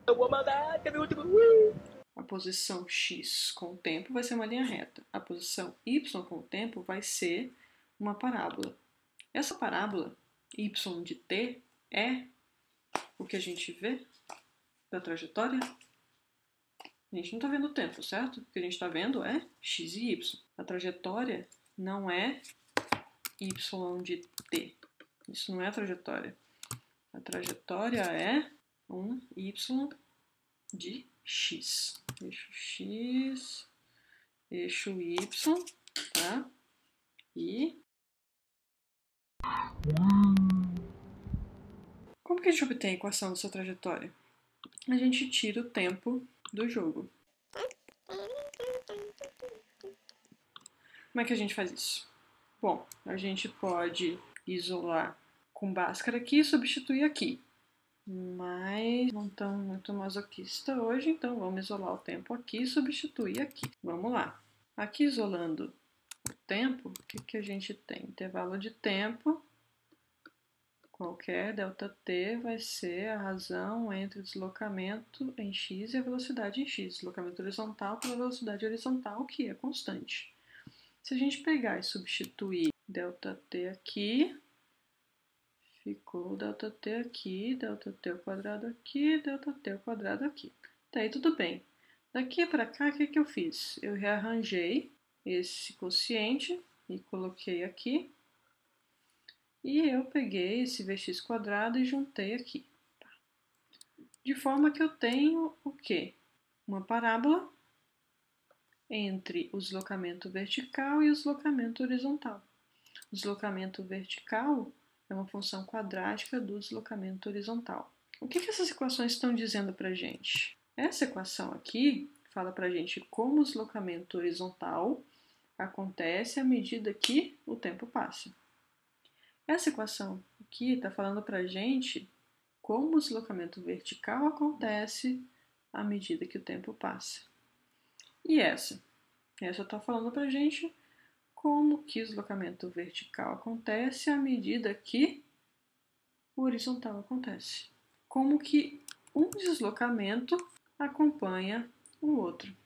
Eu vou mandar, cadê o último? A posição x com o tempo vai ser uma linha reta. A posição y com o tempo vai ser uma parábola. Essa parábola, y de t, é o que a gente vê da trajetória. A gente não está vendo o tempo, certo? O que a gente está vendo é x e y. A trajetória não é y de t. Isso não é a trajetória. A trajetória é um y de x. Eixo x, eixo y, tá? E como que a gente obtém a equação dessa trajetória? A gente tira o tempo do jogo. Como é que a gente faz isso? Bom, a gente pode isolar com Bhaskara aqui e substituir aqui. Mas não estão muito masoquista hoje, então vamos isolar o tempo aqui e substituir aqui. Vamos lá. Aqui isolando o tempo, o que a gente tem? Intervalo de tempo qualquer, ΔT, vai ser a razão entre o deslocamento em x e a velocidade em x. Deslocamento horizontal pela velocidade horizontal, que é constante. Se a gente pegar e substituir ΔT aqui, ficou ΔT aqui, ΔT ao quadrado aqui, ΔT ao quadrado aqui. Daí tudo bem. Daqui para cá, o que eu fiz? Eu rearranjei esse quociente e coloquei aqui. E eu peguei esse Vx quadrado e juntei aqui. De forma que eu tenho o quê? Uma parábola entre o deslocamento vertical e o deslocamento horizontal. O deslocamento vertical é uma função quadrática do deslocamento horizontal. O que essas equações estão dizendo para a gente? Essa equação aqui fala para a gente como o deslocamento horizontal acontece à medida que o tempo passa. Essa equação aqui está falando para a gente como o deslocamento vertical acontece à medida que o tempo passa. E essa? Essa está falando para a gente como que o deslocamento vertical acontece à medida que o horizontal acontece. Como que um deslocamento acompanha o outro.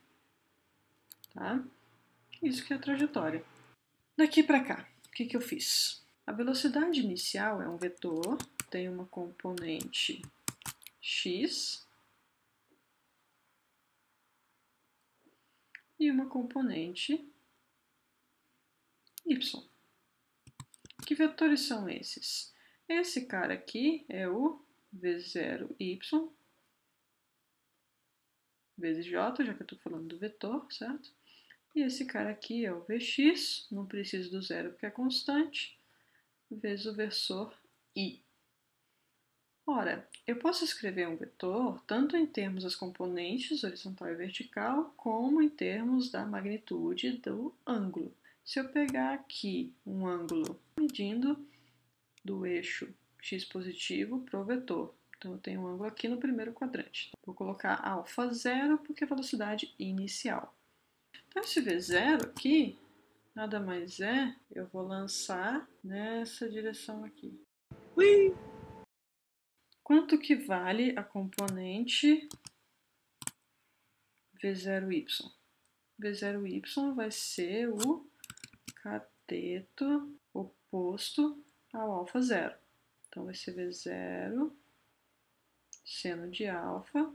Tá? Isso que é a trajetória. Daqui para cá, o que eu fiz? A velocidade inicial é um vetor, tem uma componente x e uma componente y. Que vetores são esses? Esse cara aqui é o v0y vezes j, já que eu estou falando do vetor, certo? E esse cara aqui é o vx, não preciso do zero porque é constante, vezes o versor i. Ora, eu posso escrever um vetor tanto em termos das componentes horizontal e vertical, como em termos da magnitude do ângulo. Se eu pegar aqui um ângulo medindo do eixo x positivo para o vetor, então eu tenho um ângulo aqui no primeiro quadrante. Vou colocar alfa zero porque é a velocidade inicial. Então esse v0 aqui nada mais é, eu vou lançar nessa direção aqui. Ui! Quanto que vale a componente V0y? V0y vai ser o cateto oposto ao alfa zero. Então vai ser V0 seno de alfa,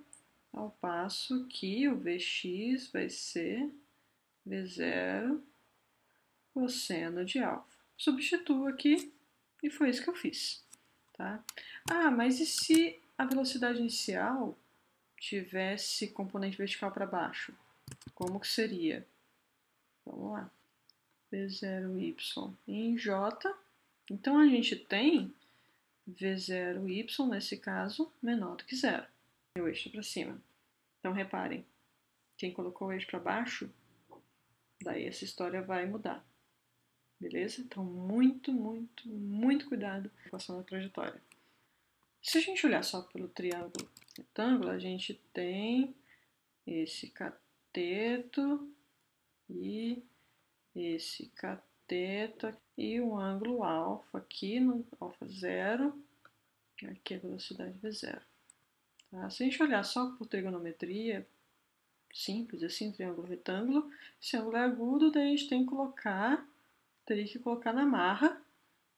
ao passo que o Vx vai ser V0 cosseno de alfa. Substituo aqui e foi isso que eu fiz. Tá? Ah, mas e se a velocidade inicial tivesse componente vertical para baixo? Como que seria? Vamos lá. V0y em j. Então, a gente tem V0y, nesse caso, menor do que zero. O eixo para cima. Então, reparem, quem colocou o eixo para baixo, daí essa história vai mudar. Beleza? Então, muito cuidado com a equação da trajetória. Se a gente olhar só pelo triângulo retângulo, a gente tem esse cateto e esse cateto e o ângulo alfa aqui no alfa zero, aqui é a velocidade v0. Tá? Se a gente olhar só por trigonometria, simples assim, triângulo retângulo, esse ângulo é agudo, daí a gente tem que teria que colocar na marra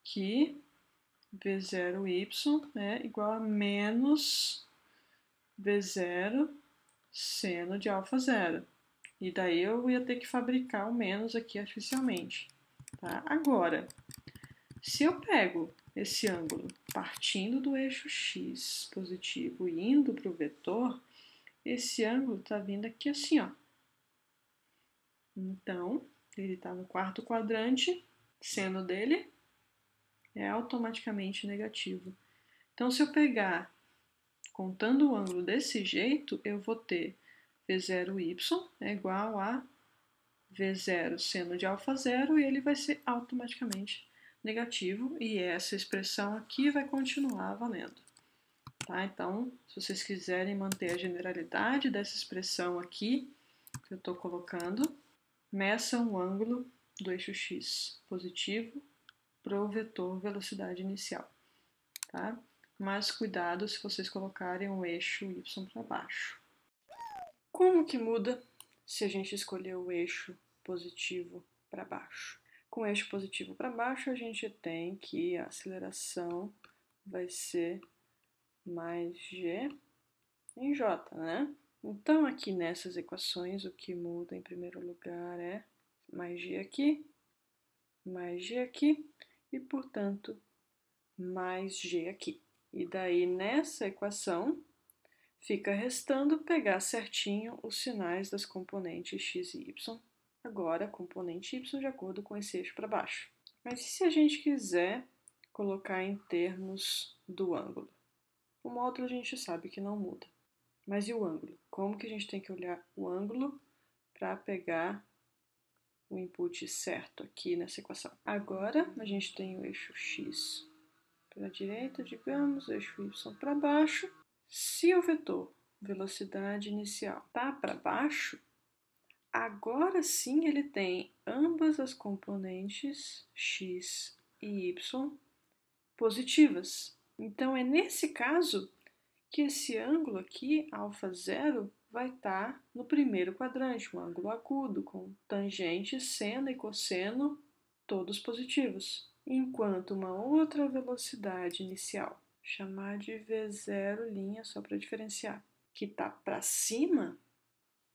que V0y é igual a menos V0 seno de alfa zero. E daí eu ia ter que fabricar o menos aqui artificialmente. Tá? Agora, se eu pego esse ângulo partindo do eixo x positivo e indo para o vetor, esse ângulo está vindo aqui assim, ó. Então, ele está no quarto quadrante, seno dele é automaticamente negativo. Então, se eu pegar, contando o ângulo desse jeito, eu vou ter V0y é igual a V0 seno de alfa zero e ele vai ser automaticamente negativo e essa expressão aqui vai continuar valendo. Tá? Então, se vocês quiserem manter a generalidade dessa expressão aqui que eu estou colocando, meçam o ângulo do eixo x positivo para o vetor velocidade inicial. Tá? Mas cuidado se vocês colocarem o eixo y para baixo. Como que muda se a gente escolher o eixo positivo para baixo? Com o eixo positivo para baixo, a gente tem que a aceleração vai ser mais g em j, né? Então, aqui nessas equações, o que muda em primeiro lugar é mais g aqui e, portanto, mais g aqui. E daí, nessa equação, fica restando pegar certinho os sinais das componentes x e y. Agora, componente y de acordo com esse eixo para baixo. Mas e se a gente quiser colocar em termos do ângulo? O módulo a gente sabe que não muda. Mas e o ângulo? Como que a gente tem que olhar o ângulo para pegar o input certo aqui nessa equação? Agora, a gente tem o eixo x para a direita, digamos, o eixo y para baixo. Se o vetor velocidade inicial está para baixo, agora sim ele tem ambas as componentes x e y positivas. Então, é nesse caso que esse ângulo aqui, alfa zero, vai estar no primeiro quadrante, um ângulo agudo, com tangente, seno e cosseno, todos positivos. Enquanto uma outra velocidade inicial, chamar de V0', só para diferenciar, que está para cima,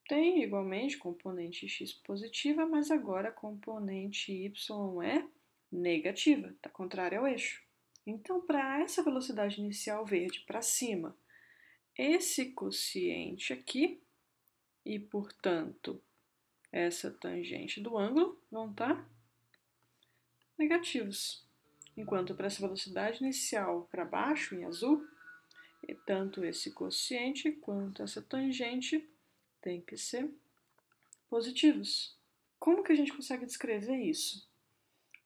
tem igualmente componente x positiva, mas agora a componente y é negativa, está contrária ao eixo. Então, para essa velocidade inicial verde para cima, esse quociente aqui e, portanto, essa tangente do ângulo vão estar negativos. Enquanto para essa velocidade inicial para baixo, em azul, tanto esse quociente quanto essa tangente tem que ser positivos. Como que a gente consegue descrever isso?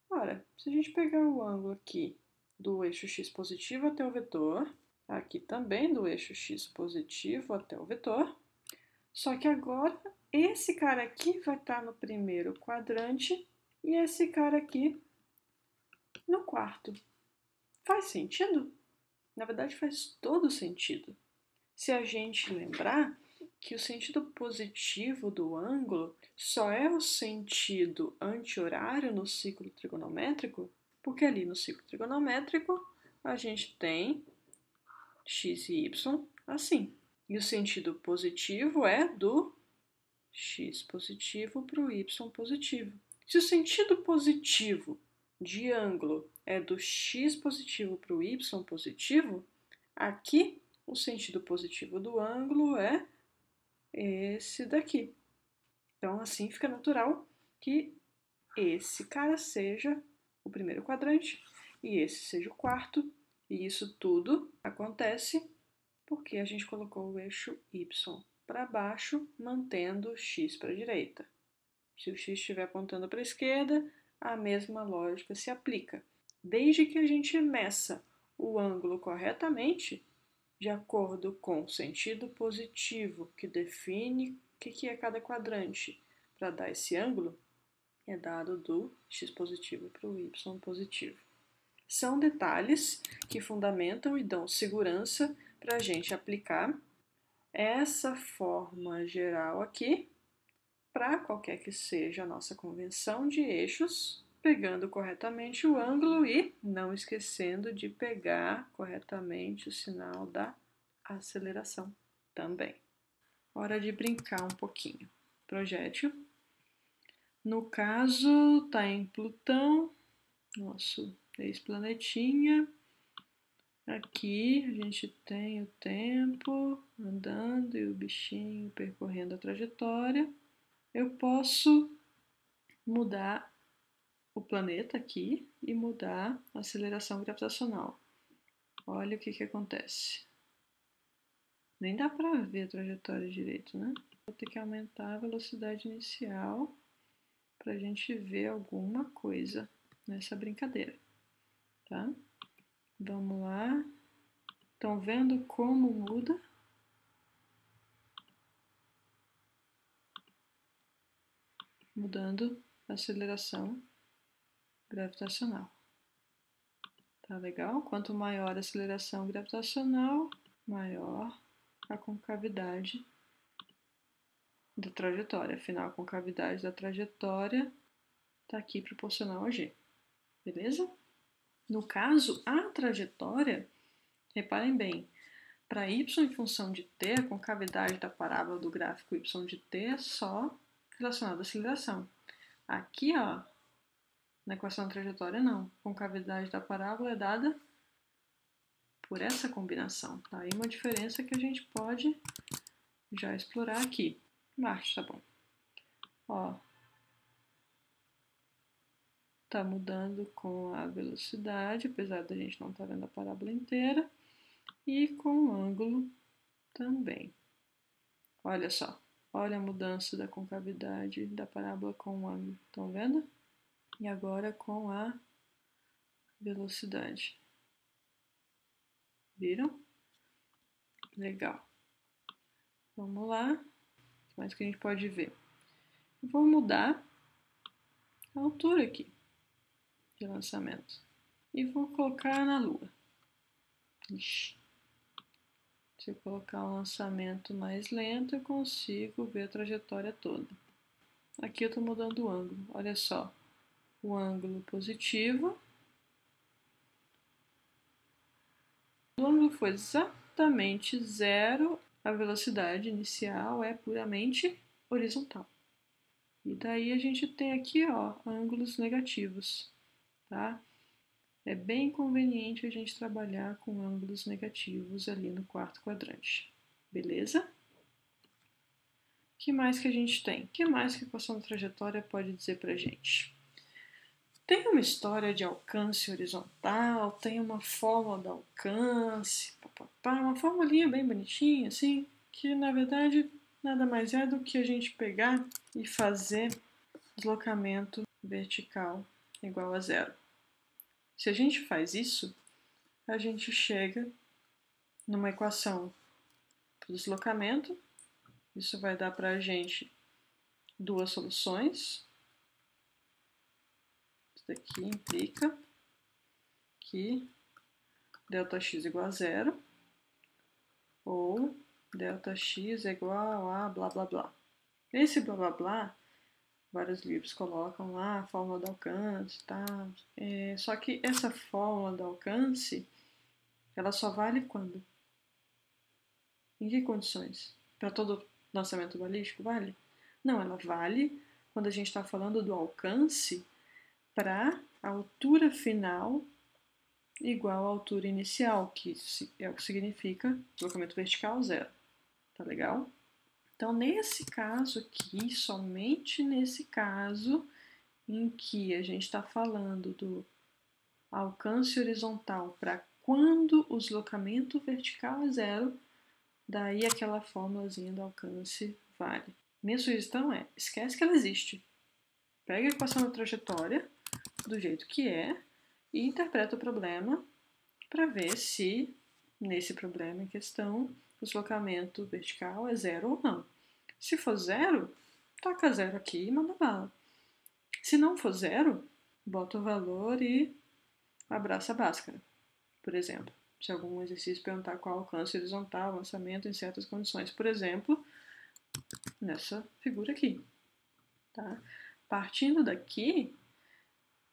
Ora, se a gente pegar o ângulo aqui do eixo x positivo até o vetor, aqui também do eixo x positivo até o vetor, só que agora esse cara aqui vai estar no primeiro quadrante e esse cara aqui no quarto. Faz sentido? Na verdade, faz todo sentido. Se a gente lembrar que o sentido positivo do ângulo só é o sentido anti-horário no ciclo trigonométrico, porque ali no ciclo trigonométrico a gente tem x e y assim. E o sentido positivo é do x positivo para o y positivo. Se o sentido positivo de ângulo é do x positivo para o y positivo, aqui o sentido positivo do ângulo é esse daqui. Então, assim fica natural que esse cara seja o primeiro quadrante e esse seja o quarto. E isso tudo acontece porque a gente colocou o eixo y para baixo, mantendo o x para a direita. Se o x estiver apontando para a esquerda, a mesma lógica se aplica. Desde que a gente meça o ângulo corretamente, de acordo com o sentido positivo que define o que é cada quadrante para dar esse ângulo, é dado do x positivo para o y positivo. São detalhes que fundamentam e dão segurança para a gente aplicar essa forma geral aqui para qualquer que seja a nossa convenção de eixos, pegando corretamente o ângulo e não esquecendo de pegar corretamente o sinal da aceleração também. Hora de brincar um pouquinho. Projétil. No caso, está em Plutão, nosso ex-planetinha. Aqui a gente tem o tempo andando e o bichinho percorrendo a trajetória. Eu posso mudar o planeta aqui e mudar a aceleração gravitacional. Olha o que acontece. Nem dá para ver a trajetória direito, né? Vou ter que aumentar a velocidade inicial para a gente ver alguma coisa nessa brincadeira, tá? Vamos lá. Estão vendo como muda? Mudando a aceleração gravitacional. Tá legal? Quanto maior a aceleração gravitacional, maior a concavidade da trajetória. Afinal, a concavidade da trajetória está aqui proporcional a g. Beleza? No caso, a trajetória, reparem bem, para y em função de t, a concavidade da parábola do gráfico y de t é só relacionada à aceleração. Aqui, ó, na equação da trajetória, não. A concavidade da parábola é dada por essa combinação. Tá aí uma diferença que a gente pode já explorar aqui. Marte, tá bom. Ó, tá mudando com a velocidade, apesar da gente não estar vendo a parábola inteira, e com o ângulo também. Olha só, olha a mudança da concavidade da parábola com o ângulo. Estão vendo? E agora com a velocidade. Viram? Legal. Vamos lá. O que mais que a gente pode ver? Eu vou mudar a altura aqui de lançamento. E vou colocar na Lua. Ixi. Se eu colocar um lançamento mais lento, eu consigo ver a trajetória toda. Aqui eu estou mudando o ângulo. Olha só. O ângulo positivo. O ângulo foi exatamente zero. A velocidade inicial é puramente horizontal. E daí a gente tem aqui, ó, ângulos negativos, tá? É bem conveniente a gente trabalhar com ângulos negativos ali no quarto quadrante, beleza? O que mais que a gente tem? O que mais que a equação da trajetória pode dizer pra gente? Tem uma história de alcance horizontal, tem uma fórmula do alcance, uma formulinha bem bonitinha, assim, que na verdade nada mais é do que a gente pegar e fazer deslocamento vertical igual a zero. Se a gente faz isso, a gente chega numa equação do deslocamento. Isso vai dar para a gente duas soluções. Isso daqui implica que ΔX igual a zero ou ΔX é igual a blá blá blá. Esse blá blá blá, vários livros colocam lá a fórmula do alcance, tá? Só que essa fórmula do alcance, ela só vale quando? Em que condições? Para todo lançamento balístico vale? Não, ela vale quando a gente está falando do alcance para a altura final igual à altura inicial, que é o que significa deslocamento vertical zero. Tá legal? Então, nesse caso aqui, somente nesse caso em que a gente está falando do alcance horizontal para quando o deslocamento vertical é zero, daí aquela formulazinha do alcance vale. Minha sugestão é, esquece que ela existe. Pega a equação da trajetória do jeito que é e interpreta o problema para ver se, nesse problema em questão, o deslocamento vertical é zero ou não. Se for zero, toca zero aqui e manda bala. Se não for zero, bota o valor e abraça a Bhaskara, por exemplo. Se algum exercício perguntar qual alcance horizontal, lançamento em certas condições. Por exemplo, nessa figura aqui. Tá? Partindo daqui,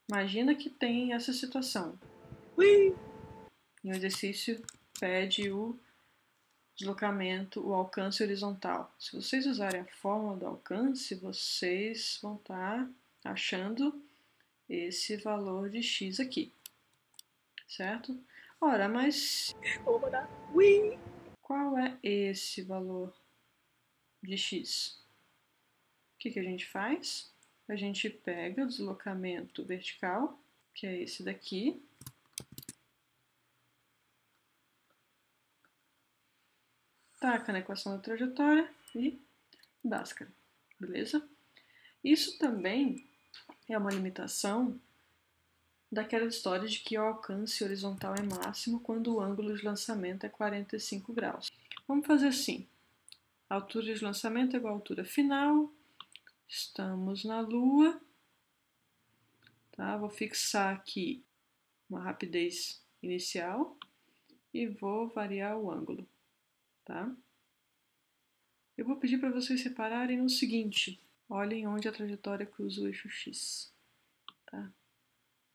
imagina que tem essa situação. Ui! E o exercício pede o deslocamento, o alcance horizontal. Se vocês usarem a fórmula do alcance, vocês vão estar achando esse valor de x aqui, certo? Ora, mas Vou mandar. Ui! qual é esse valor de x? O que a gente faz? A gente pega o deslocamento vertical, que é esse daqui, taca na equação da trajetória e Bhaskara, beleza? Isso também é uma limitação daquela história de que o alcance horizontal é máximo quando o ângulo de lançamento é 45 graus. Vamos fazer assim. A altura de lançamento é igual à altura final. Estamos na Lua. Tá? Vou fixar aqui uma rapidez inicial e vou variar o ângulo. Tá? Eu vou pedir para vocês separarem no seguinte. Olhem onde a trajetória cruza o eixo X. Tá?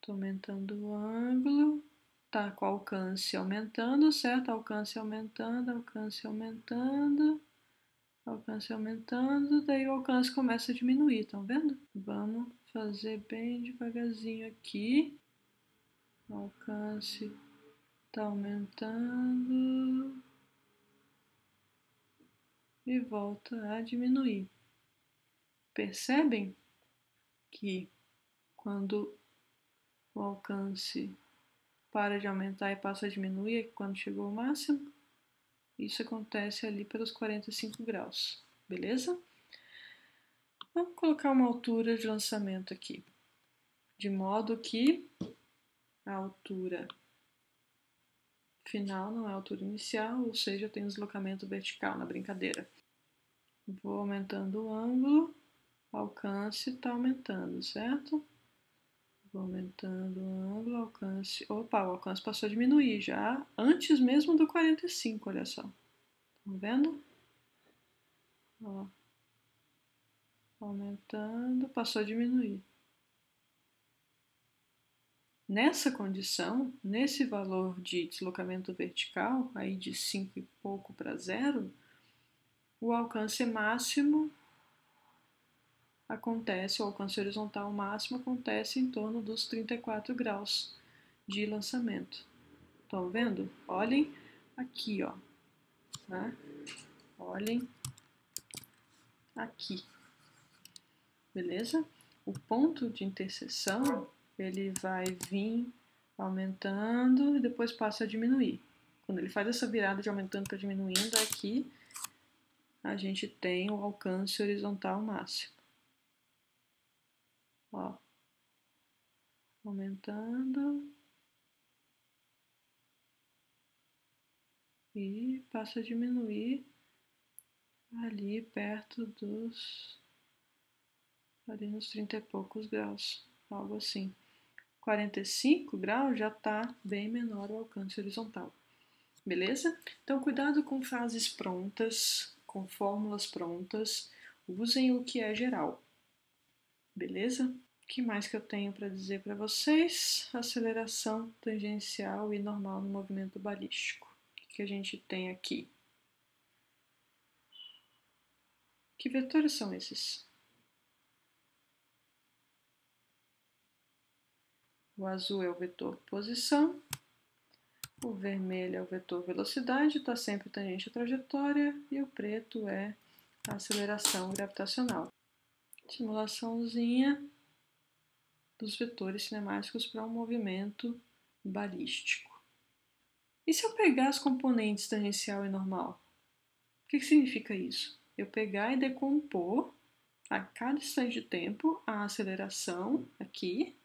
Estou aumentando o ângulo, tá com o alcance aumentando, certo? Alcance aumentando, alcance aumentando, alcance aumentando, daí o alcance começa a diminuir, estão vendo? Vamos fazer bem devagarzinho aqui. O alcance está aumentando e volta a diminuir. Percebem que quando o alcance para de aumentar e passa a diminuir quando chegou ao máximo? Isso acontece ali pelos 45 graus, beleza? Vamos colocar uma altura de lançamento aqui, de modo que a altura final não é a altura inicial, ou seja, tem um deslocamento vertical na brincadeira. Vou aumentando o ângulo, o alcance está aumentando, certo? Vou aumentando o ângulo, alcance... Opa, o alcance passou a diminuir já, antes mesmo do 45, olha só. Estão vendo? Ó. Aumentando, passou a diminuir. Nessa condição, nesse valor de deslocamento vertical, aí de 5 e pouco para 0, o alcance máximo acontece, o alcance horizontal máximo acontece em torno dos 34 graus de lançamento. Estão vendo? Olhem aqui, ó. Tá? Olhem aqui. Beleza? O ponto de interseção, ele vai vir aumentando e depois passa a diminuir. Quando ele faz essa virada de aumentando para diminuindo, aqui a gente tem o alcance horizontal máximo. Ó. Aumentando e passa a diminuir ali perto dos... ali nos 30 e poucos graus, algo assim. 45 graus já está bem menor o alcance horizontal. Beleza? Então, cuidado com frases prontas, com fórmulas prontas. Usem o que é geral. Beleza? O que mais que eu tenho para dizer para vocês? Aceleração tangencial e normal no movimento balístico. O que a gente tem aqui? Que vetores são esses? O azul é o vetor posição, o vermelho é o vetor velocidade, está sempre tangente à trajetória, e o preto é a aceleração gravitacional. Simulaçãozinha dos vetores cinemáticos para um movimento balístico. E se eu pegar as componentes tangencial e normal? O que significa isso? Eu pegar e decompor a cada instante de tempo a aceleração aqui,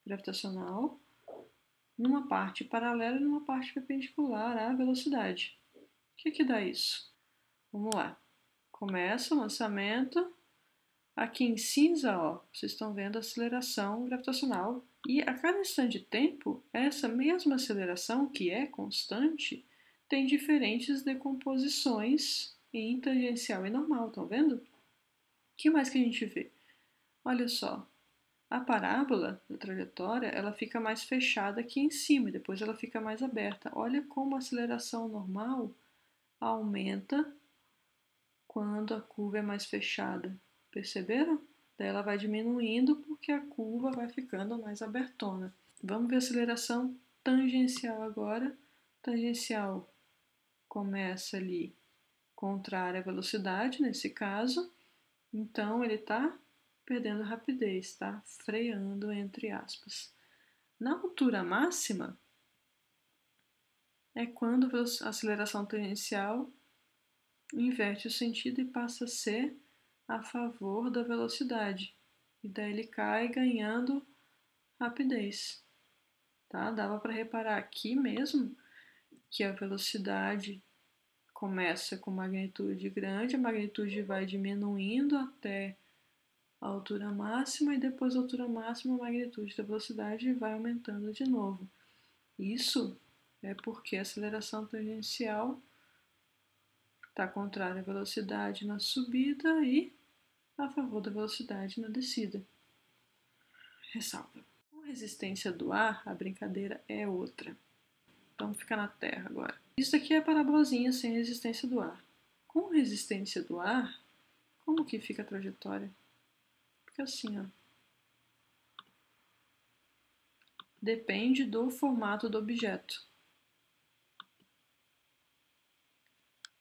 gravitacional, numa parte paralela e numa parte perpendicular à velocidade. O que dá isso? Vamos lá. Começa o lançamento, Aqui em cinza, ó, vocês estão vendo a aceleração gravitacional. E a cada instante de tempo, essa mesma aceleração, que é constante, tem diferentes decomposições em tangencial e normal, estão vendo? O que mais que a gente vê? Olha só, a parábola da trajetória, ela fica mais fechada aqui em cima e depois ela fica mais aberta. Olha como a aceleração normal aumenta quando a curva é mais fechada. Perceberam? Daí ela vai diminuindo porque a curva vai ficando mais abertona. Vamos ver a aceleração tangencial agora. Tangencial começa ali contrária à velocidade, nesse caso. Então, ele está perdendo rapidez, está freando, entre aspas. Na altura máxima, é quando a aceleração tangencial inverte o sentido e passa a ser a favor da velocidade. E daí ele cai ganhando rapidez. Tá? Dava para reparar aqui mesmo que a velocidade começa com magnitude grande, a magnitude vai diminuindo até a altura máxima e depois da altura máxima a magnitude da velocidade vai aumentando de novo. Isso é porque a aceleração tangencial está contrária à velocidade na subida e a favor da velocidade na descida. Ressalva. Com resistência do ar, a brincadeira é outra. Então fica na terra agora. Isso aqui é a parabolazinha sem resistência do ar. Com resistência do ar, como que fica a trajetória? Fica assim, ó. Depende do formato do objeto.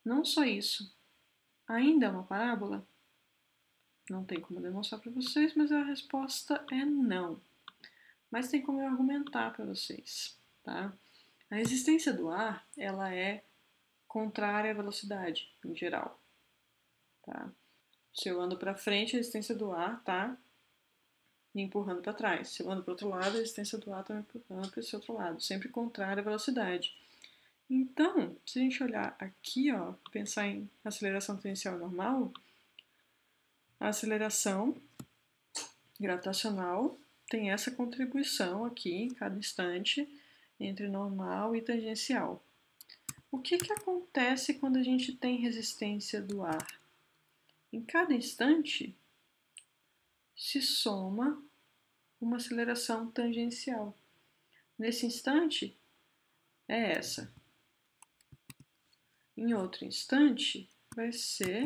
Não só isso. Ainda é uma parábola? Não tem como demonstrar para vocês, mas a resposta é não. Mas tem como eu argumentar para vocês, tá? A resistência do ar, ela é contrária à velocidade, em geral, tá? Se eu ando para frente, a resistência do ar tá me empurrando para trás. Se eu ando para o outro lado, a resistência do ar está me empurrando para esse outro lado, sempre contrária à velocidade. Então, se a gente olhar aqui, ó, pensar em aceleração tangencial normal, a aceleração gravitacional tem essa contribuição aqui em cada instante entre normal e tangencial. O que acontece quando a gente tem resistência do ar? Em cada instante se soma uma aceleração tangencial. Nesse instante é essa. Em outro instante vai ser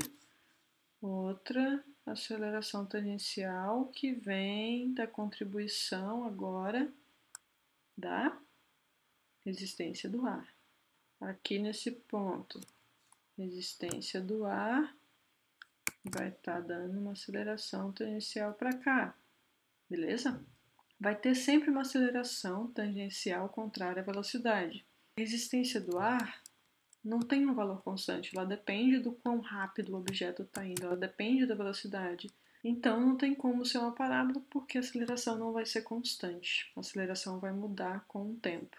outra aceleração tangencial que vem da contribuição agora da resistência do ar. Aqui nesse ponto, resistência do ar vai estar dando uma aceleração tangencial para cá, beleza? Vai ter sempre uma aceleração tangencial contrária à velocidade. A resistência do ar não tem um valor constante, ela depende do quão rápido o objeto está indo, ela depende da velocidade. Então não tem como ser uma parábola porque a aceleração não vai ser constante, a aceleração vai mudar com o tempo.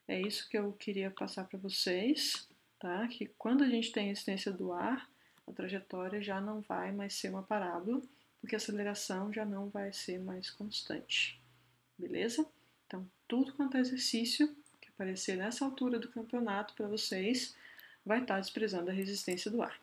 É isso que eu queria passar para vocês, tá? Que quando a gente tem resistência do ar, a trajetória já não vai mais ser uma parábola, porque a aceleração já não vai ser mais constante, beleza? Então, tudo quanto é exercício que aparecer nessa altura do campeonato para vocês vai estar desprezando a resistência do ar.